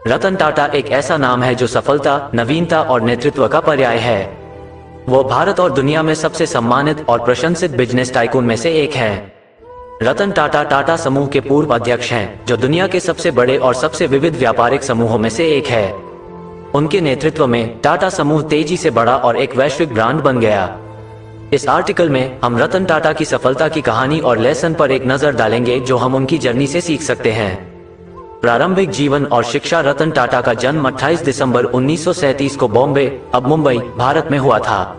रतन टाटा एक ऐसा नाम है जो सफलता, नवीनता और नेतृत्व का पर्याय है। वो भारत और दुनिया में सबसे सम्मानित और प्रशंसित बिजनेस टाइकून में से एक है। रतन टाटा टाटा समूह के पूर्व अध्यक्ष हैं, जो दुनिया के सबसे बड़े और सबसे विविध व्यापारिक समूहों में से एक है। उनके नेतृत्व में टाटा समूह तेजी से बढ़ा और एक वैश्विक ब्रांड बन गया। इस आर्टिकल में हम रतन टाटा की सफलता की कहानी और लेसन पर एक नजर डालेंगे जो हम उनकी जर्नी से सीख सकते हैं। प्रारंभिक जीवन और शिक्षा। रतन टाटा का जन्म 28 दिसंबर 1937 को बॉम्बे, अब मुंबई, भारत में हुआ था।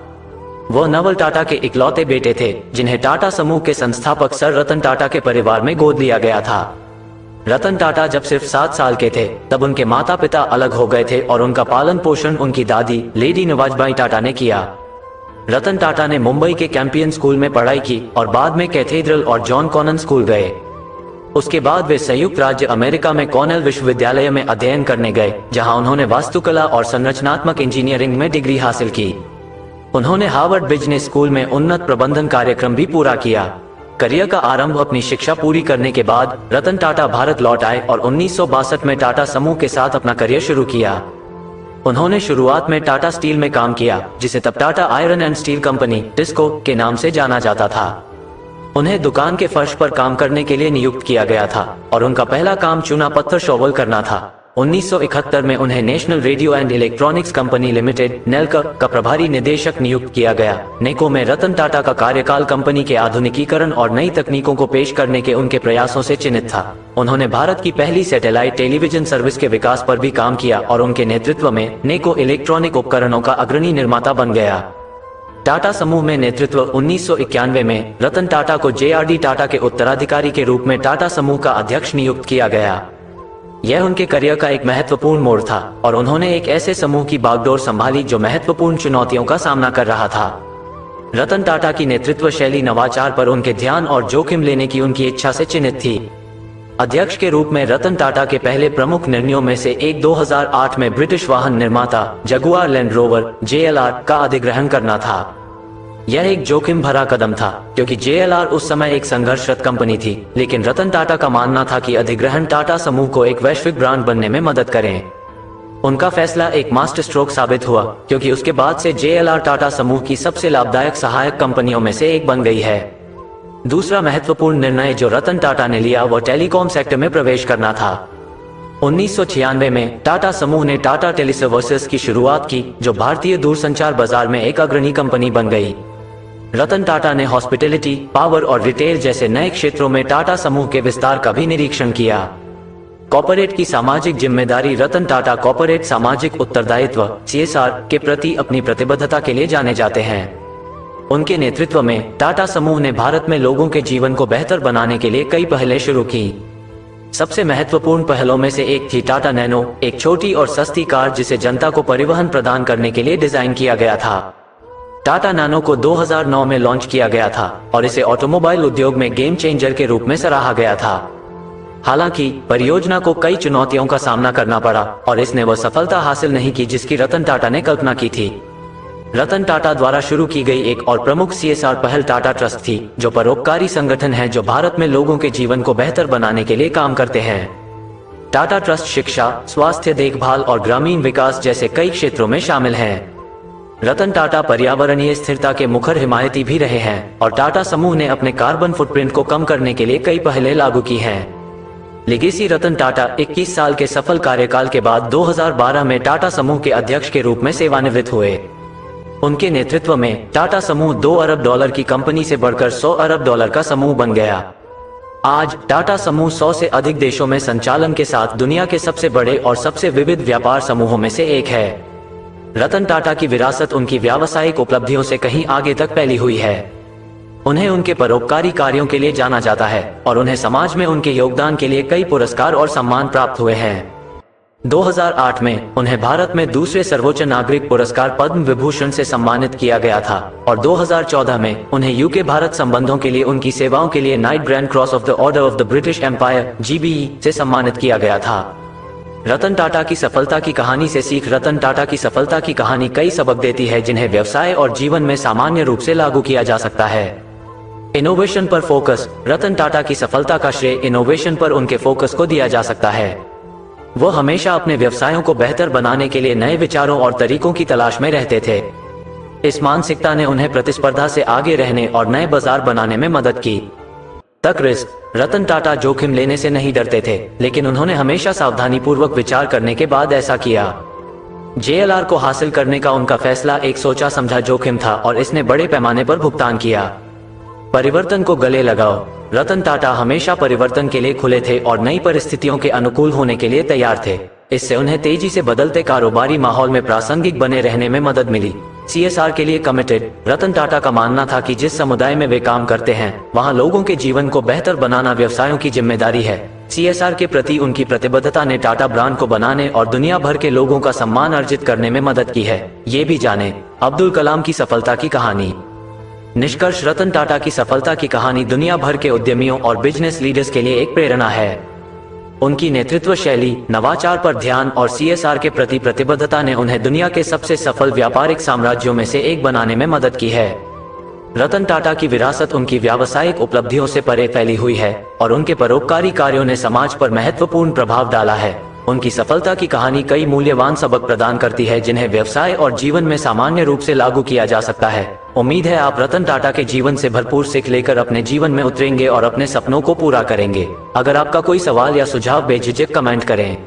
वह नवल टाटा के इकलौते बेटे थे, जिन्हें टाटा समूह के संस्थापक सर रतन टाटा के परिवार में गोद लिया गया था। रतन टाटा जब सिर्फ 7 साल के थे, तब उनके माता पिता अलग हो गए थे और उनका पालन पोषण उनकी दादी लेडी नवाजबाई टाटा ने किया। रतन टाटा ने मुंबई के कैंपियन स्कूल में पढ़ाई की और बाद में कैथेड्रल और जॉन कॉनन स्कूल गए। उसके बाद वे संयुक्त राज्य अमेरिका में कॉर्नेल विश्वविद्यालय में अध्ययन करने गए, जहां उन्होंने वास्तुकला और संरचनात्मक इंजीनियरिंग में डिग्री हासिल की। उन्होंने हार्वर्ड बिजनेस स्कूल में उन्नत प्रबंधन कार्यक्रम भी पूरा किया। करियर का आरंभ। अपनी शिक्षा पूरी करने के बाद रतन टाटा भारत लौट आए और 1962 में टाटा समूह के साथ अपना करियर शुरू किया। उन्होंने शुरुआत में टाटा स्टील में काम किया, जिसे तब Tata iron and steel company TISCO के नाम से जाना जाता था। उन्हें दुकान के फर्श पर काम करने के लिए नियुक्त किया गया था और उनका पहला काम चूना पत्थर शोवल करना था। 1971 में उन्हें National Radio and Electronics Company Limited Nelco का प्रभारी निदेशक नियुक्त किया गया। नेको में रतन टाटा का कार्यकाल कंपनी के आधुनिकीकरण और नई तकनीकों को पेश करने के उनके प्रयासों से चिन्हित था। उन्होंने भारत की पहली सैटेलाइट टेलीविजन सर्विस के विकास पर भी काम किया और उनके नेतृत्व में नेको इलेक्ट्रॉनिक उपकरणों का अग्रणी निर्माता बन गया। टाटा समूह में नेतृत्व। 1991 में रतन टाटा को JRD टाटा के उत्तराधिकारी के रूप में टाटा समूह का अध्यक्ष नियुक्त किया गया। यह उनके करियर का एक महत्वपूर्ण मोड़ था और उन्होंने एक ऐसे समूह की बागडोर संभाली जो महत्वपूर्ण चुनौतियों का सामना कर रहा था। रतन टाटा की नेतृत्व शैली, नवाचार पर उनके ध्यान और जोखिम लेने की उनकी इच्छा से चिन्हित थी। अध्यक्ष के रूप में रतन टाटा के पहले प्रमुख निर्णयों में से एक 2008 में ब्रिटिश वाहन निर्माता जगुआर लैंड रोवर JLR का अधिग्रहण करना था। यह एक जोखिम भरा कदम था, क्योंकि JLR उस समय एक संघर्षरत कंपनी थी, लेकिन रतन टाटा का मानना था कि अधिग्रहण टाटा समूह को एक वैश्विक ब्रांड बनने में मदद करें। उनका फैसला एक मास्टर स्ट्रोक साबित हुआ, क्योंकि उसके बाद से JLR टाटा समूह की सबसे लाभदायक सहायक कंपनियों में से एक बन गई है। दूसरा महत्वपूर्ण निर्णय जो रतन टाटा ने लिया वो टेलीकॉम सेक्टर में प्रवेश करना था। 1996 में टाटा समूह ने टाटा टेलीसर्विसेज की शुरुआत की, जो भारतीय दूरसंचार बाजार में एक अग्रणी कंपनी बन गई। रतन टाटा ने हॉस्पिटैलिटी, पावर और रिटेल जैसे नए क्षेत्रों में टाटा समूह के विस्तार का भी निरीक्षण किया। कॉर्पोरेट की सामाजिक जिम्मेदारी। रतन टाटा कॉर्पोरेट सामाजिक उत्तरदायित्व CSR के प्रति अपनी प्रतिबद्धता के लिए जाने जाते हैं। उनके नेतृत्व में टाटा समूह ने भारत में लोगों के जीवन को बेहतर बनाने के लिए कई पहलें शुरू की। सबसे महत्वपूर्ण पहलों में से एक थी टाटा नैनो, एक छोटी और सस्ती कार जिसे जनता को परिवहन प्रदान करने के लिए डिजाइन किया गया था। टाटा नैनो को 2009 में लॉन्च किया गया था और इसे ऑटोमोबाइल उद्योग में गेम चेंजर के रूप में सराहा गया था। हालांकि परियोजना को कई चुनौतियों का सामना करना पड़ा और इसने वह सफलता हासिल नहीं की जिसकी रतन टाटा ने कल्पना की थी। रतन टाटा द्वारा शुरू की गई एक और प्रमुख CSR पहल टाटा ट्रस्ट थी, जो परोपकारी संगठन है जो भारत में लोगों के जीवन को बेहतर बनाने के लिए काम करते हैं। टाटा ट्रस्ट शिक्षा, स्वास्थ्य देखभाल और ग्रामीण विकास जैसे कई क्षेत्रों में शामिल है। रतन टाटा पर्यावरणीय स्थिरता के मुखर हिमायती भी रहे हैं और टाटा समूह ने अपने कार्बन फुटप्रिंट को कम करने के लिए कई पहलें लागू की हैं। लेगेसी। रतन टाटा 21 साल के सफल कार्यकाल के बाद 2012 में टाटा समूह के अध्यक्ष के रूप में सेवानिवृत्त हुए। उनके नेतृत्व में टाटा समूह $2 अरब की कंपनी से बढ़कर $100 अरब का समूह बन गया। आज टाटा समूह 100 से अधिक देशों में संचालन के साथ दुनिया के सबसे बड़े और सबसे विविध व्यापार समूहों में से एक है। रतन टाटा की विरासत उनकी व्यावसायिक उपलब्धियों से कहीं आगे तक फैली हुई है। उन्हें उनके परोपकारी कार्यों के लिए जाना जाता है और उन्हें समाज में उनके योगदान के लिए कई पुरस्कार और सम्मान प्राप्त हुए हैं। 2008 में उन्हें भारत में दूसरे सर्वोच्च नागरिक पुरस्कार पद्म विभूषण से सम्मानित किया गया था और 2014 में उन्हें UK भारत संबंधों के लिए उनकी सेवाओं के लिए Knight Grand Cross of the Order of the British Empire GBE से सम्मानित किया गया था। रतन टाटा की सफलता की कहानी से सीख। रतन टाटा की सफलता की कहानी कई सबक देती है जिन्हें व्यवसाय और जीवन में सामान्य रूप से लागू किया जा सकता है। इनोवेशन पर फोकस। रतन टाटा की सफलता का श्रेय इनोवेशन पर उनके फोकस को दिया जा सकता है। वो हमेशा अपने व्यवसायों को बेहतर बनाने के लिए नए विचारों और तरीकों की तलाश में रहते थे। इस मानसिकता ने उन्हें प्रतिस्पर्धा से आगे रहने और नए बाजार बनाने में मदद की। तक रिस्क। रतन टाटा जोखिम लेने से नहीं डरते थे, लेकिन उन्होंने हमेशा सावधानीपूर्वक विचार करने के बाद ऐसा किया। JLR को हासिल करने का उनका फैसला एक सोचा समझा जोखिम था और इसने बड़े पैमाने पर भुगतान किया। परिवर्तन को गले लगाओ। रतन टाटा हमेशा परिवर्तन के लिए खुले थे और नई परिस्थितियों के अनुकूल होने के लिए तैयार थे। इससे उन्हें तेजी से बदलते कारोबारी माहौल में प्रासंगिक बने रहने में मदद मिली। CSR के लिए कमिटेड। रतन टाटा का मानना था कि जिस समुदाय में वे काम करते हैं वहां लोगों के जीवन को बेहतर बनाना व्यवसायों की जिम्मेदारी है। CSR के प्रति उनकी प्रतिबद्धता ने टाटा ब्रांड को बनाने और दुनिया भर के लोगों का सम्मान अर्जित करने में मदद की है। ये भी जाने अब्दुल कलाम की सफलता की कहानी। निष्कर्ष, रतन टाटा की सफलता की कहानी दुनिया भर के उद्यमियों और बिजनेस लीडर्स के लिए एक प्रेरणा है। उनकी नेतृत्व शैली, नवाचार पर ध्यान और CSR के प्रति प्रतिबद्धता ने उन्हें दुनिया के सबसे सफल व्यापारिक साम्राज्यों में से एक बनाने में मदद की है। रतन टाटा की विरासत उनकी व्यावसायिक उपलब्धियों से परे फैली हुई है और उनके परोपकारी कार्यों ने समाज पर महत्वपूर्ण प्रभाव डाला है। उनकी सफलता की कहानी कई मूल्यवान सबक प्रदान करती है जिन्हें व्यवसाय और जीवन में सामान्य रूप से लागू किया जा सकता है। उम्मीद है आप रतन टाटा के जीवन से भरपूर सीख लेकर अपने जीवन में उतरेंगे और अपने सपनों को पूरा करेंगे। अगर आपका कोई सवाल या सुझाव बेझिझक कमेंट करें।